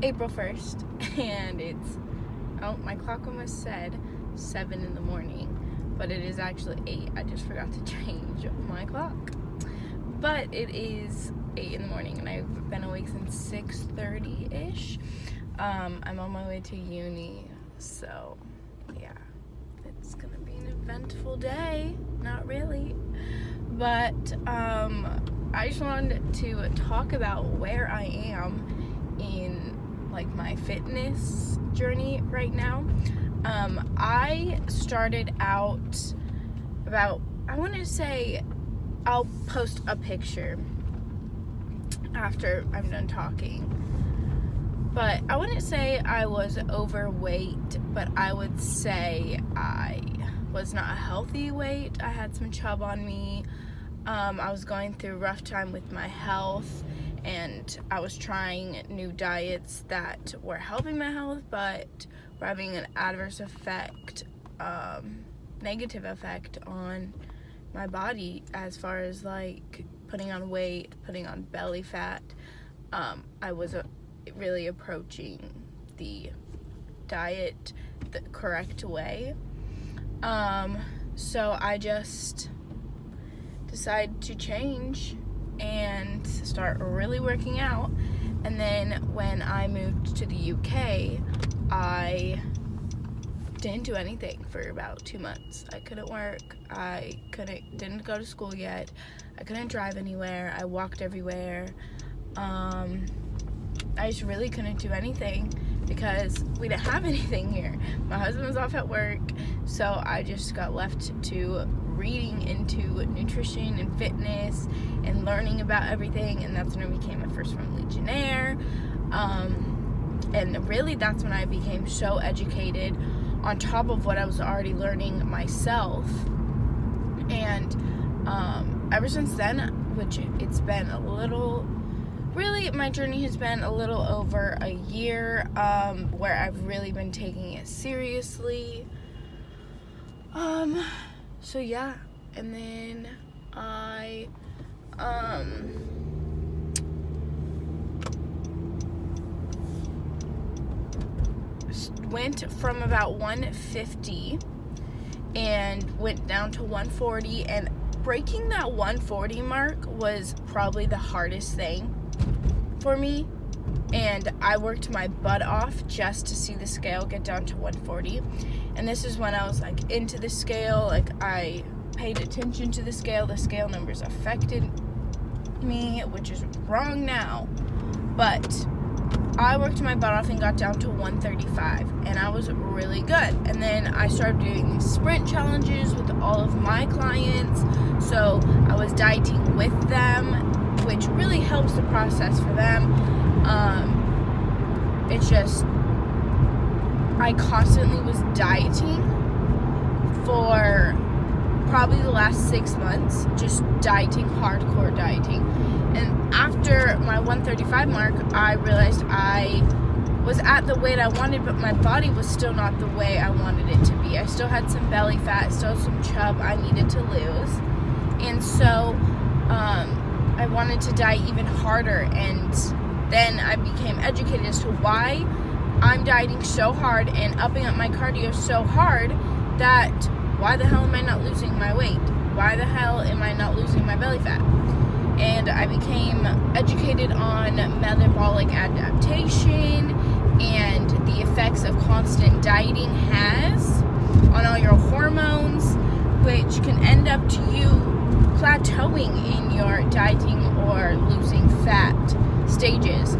April 1st, and it's, oh, my clock almost said 7 in the morning, but it is actually 8. I just forgot to change my clock. But it is 8 in the morning, and I've been awake since 6:30-ish. I'm on my way to uni, so yeah, it's gonna be an eventful day. Not really, but I just wanted to talk about where I am in like my fitness journey right now. I started out about, I want to say, I'll post a picture after I'm done talking, but I wouldn't say I was overweight, but I would say I was not a healthy weight. I had some chub on me. I was going through a rough time with my health, and I was trying new diets that were helping my health, but were having an adverse effect, negative effect on my body as far as like putting on weight, putting on belly fat. I was really approaching the diet the correct way. So I just decided to change and start really working out. And then when I moved to the UK, I didn't do anything for about 2 months. I couldn't work. Didn't go to school yet. I couldn't drive anywhere. I walked everywhere. I just really couldn't do anything because we didn't have anything here. My husband was off at work, so I just got left to reading into nutrition and fitness and learning about everything, and that's when I became my first from Legionnaire. And really that's when I became so educated on top of what I was already learning myself. And ever since then, which it's been a little, really my journey has been a little over a year, where I've really been taking it seriously. So yeah, and then I went from about 150 and went down to 140, and breaking that 140 mark was probably the hardest thing for me, and I worked my butt off just to see the scale get down to 140. And this is when I was like into the scale, like I paid attention to the scale numbers affected me, which is wrong now, but I worked my butt off and got down to 135, and I was really good. And then I started doing these sprint challenges with all of my clients, so I was dieting with them, which really helps the process for them. It's just, I constantly was dieting for probably the last 6 months, just dieting, hardcore dieting. And after my 135 mark, I realized I was at the weight I wanted, but my body was still not the way I wanted it to be. I still had some belly fat, still some chub I needed to lose. And so I wanted to diet even harder, and then I became educated as to why I'm dieting so hard and upping up my cardio so hard that why the hell am I not losing my weight? Why the hell am I not losing my belly fat? And I became educated on metabolic adaptation and the effects of constant dieting has on all your hormones, which can end up to you plateauing in your dieting or losing fat stages,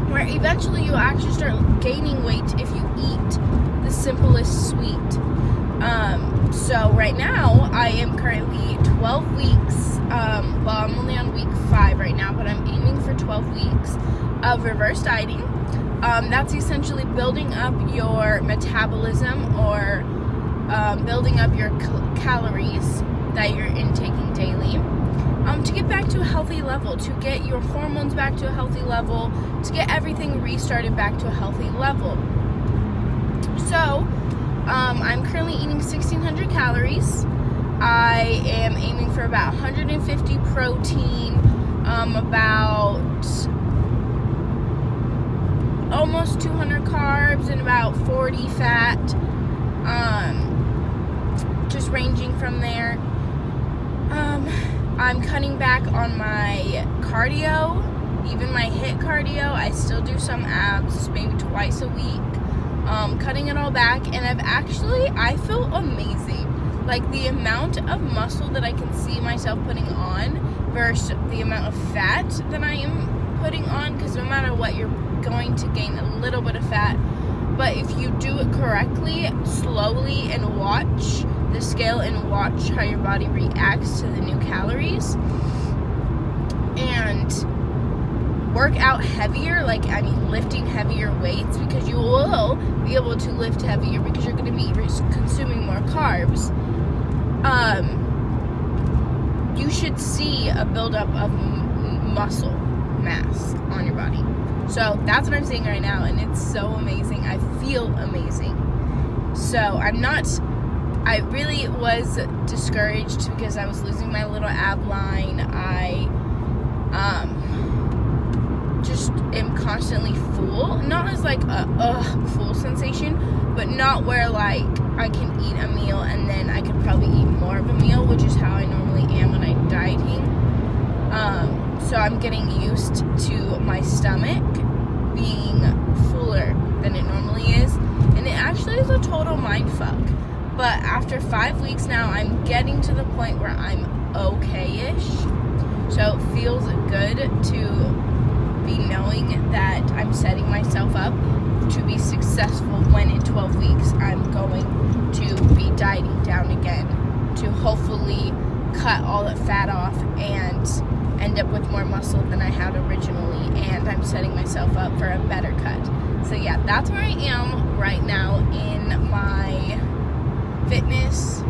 where eventually you'll actually start gaining weight if you eat the simplest sweet. So right now I am currently 12 weeks, well, I'm only on week 5 right now, but I'm aiming for 12 weeks of reverse dieting. That's essentially building up your metabolism, or building up your calories that you're intaking daily, to get back to a healthy level, to get your hormones back to a healthy level, to get everything restarted back to a healthy level. So I'm currently eating 1,600 calories. I am aiming for about 150 protein, about almost 200 carbs and about 40 fat, just ranging from there. I'm cutting back on my cardio, even my HIIT cardio. I still do some abs, maybe twice a week. Cutting it all back, and I feel amazing. Like, the amount of muscle that I can see myself putting on versus the amount of fat that I am putting on, because no matter what, you're going to gain a little bit of fat. But if you do it correctly, slowly, and watch the scale and watch how your body reacts to the new calories, and work out heavier, lifting heavier weights, because you will be able to lift heavier because you're going to be consuming more carbs. You should see a buildup of muscle mass on your body. So that's what I'm seeing right now, and it's so amazing. I feel amazing. So I really was discouraged because I was losing my little ab line. I just am constantly full, not as like a full sensation, but not where like I can eat a meal and then I could probably eat more of a meal, which is how I normally am when I'm dieting. So I'm getting used to my stomach being fuller than it normally is, and it actually is a total mind fuck. But after 5 weeks now, I'm getting to the point where I'm okay-ish. So it feels good to be knowing that I'm setting myself up to be successful when in 12 weeks I'm going to be dieting down again, to hopefully cut all that fat off and end up with more muscle than I had originally, and I'm setting myself up for a better cut. So yeah, that's where I am right now in my fitness.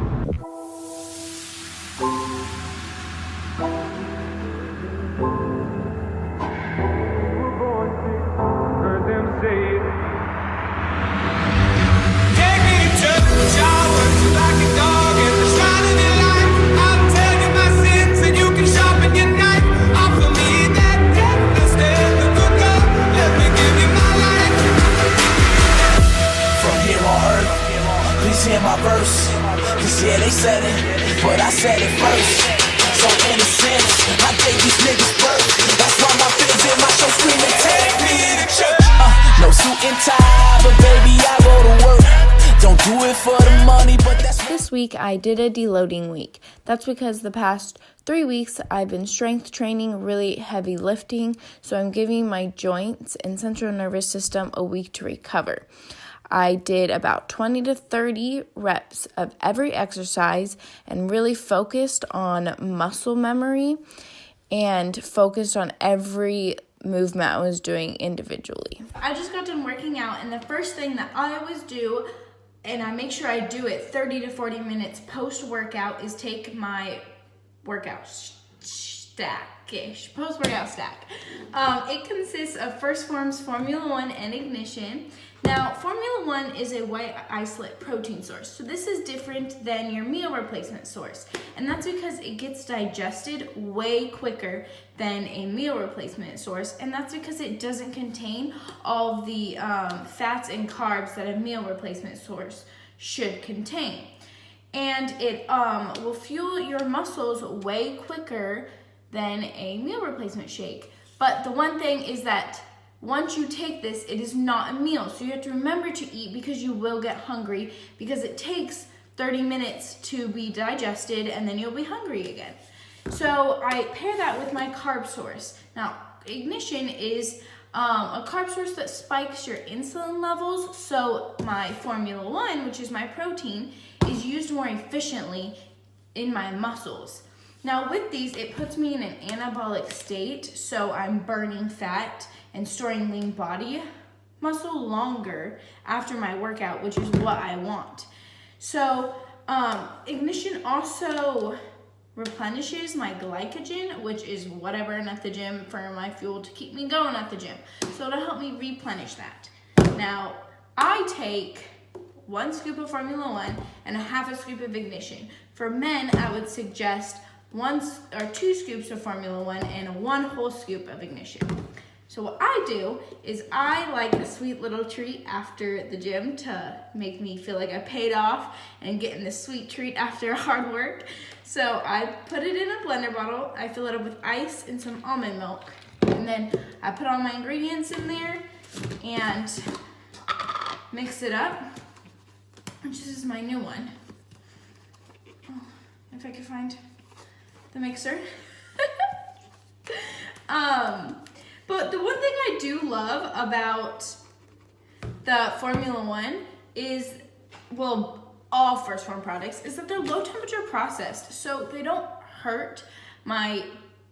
Hear my verse, cause yeah, they said it, but I said it first. So in a sense, I gave these niggas birth. That's why my fans in my show screaming, take me to church. No suit and tie, but baby, I go to work. Don't do it for the money, but that's... This week, I did a deloading week. That's because the past 3 weeks, I've been strength training, really heavy lifting, so I'm giving my joints and central nervous system a week to recover. I did about 20 to 30 reps of every exercise and really focused on muscle memory and focused on every movement I was doing individually. I just got done working out, and the first thing that I always do, and I make sure I do it 30 to 40 minutes post-workout, is take my workout stack-ish, post-workout stack. It consists of First Form's Formula 1 and Ignition. Now, Formula 1 is a white isolate protein source, so this is different than your meal replacement source, and that's because it gets digested way quicker than a meal replacement source, and that's because it doesn't contain all the fats and carbs that a meal replacement source should contain. And it will fuel your muscles way quicker than a meal replacement shake. But the one thing is that once you take this, it is not a meal. So you have to remember to eat because you will get hungry, because it takes 30 minutes to be digested and then you'll be hungry again. So I pair that with my carb source. Now, Ignition is a carb source that spikes your insulin levels. So my Formula 1, which is my protein, is used more efficiently in my muscles. Now with these, it puts me in an anabolic state, so I'm burning fat and storing lean body muscle longer after my workout, which is what I want. So Ignition also replenishes my glycogen, which is what I burn at the gym for my fuel to keep me going at the gym. So it'll help me replenish that. Now, I take 1 scoop of Formula 1 and a half a scoop of Ignition. For men, I would suggest 1 or 2 scoops of Formula 1 and 1 whole scoop of Ignition. So what I do is I like a sweet little treat after the gym to make me feel like I paid off and getting this sweet treat after hard work. So I put it in a blender bottle, I fill it up with ice and some almond milk, and then I put all my ingredients in there and mix it up. This is my new one. Oh, if I could find the mixer. But the one thing I do love about the Formula One is, well, all First Form products, is that they're low temperature processed. So they don't hurt my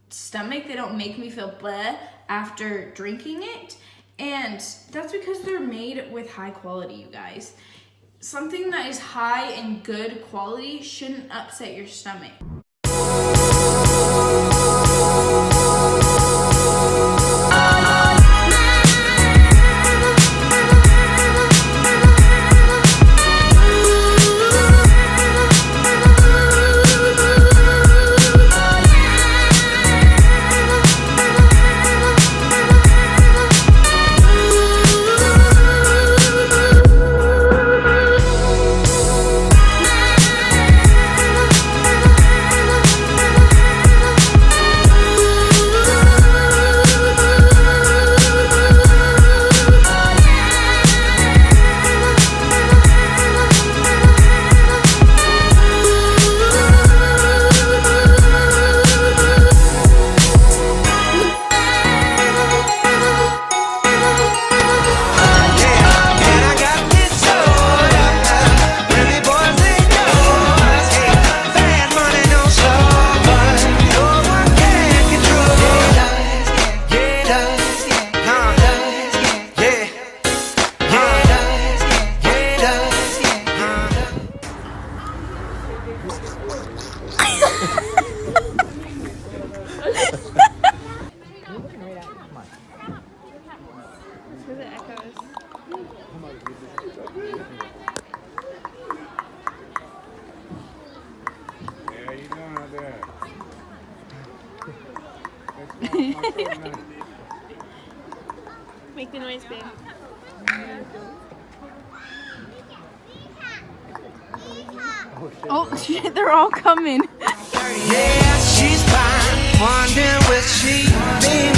stomach. They don't make me feel bleh after drinking it. And that's because they're made with high quality, you guys. Something that is high and good quality shouldn't upset your stomach. Make the noise, babe. Oh shit, they're all coming. Yeah, she's fine. Wondering will she be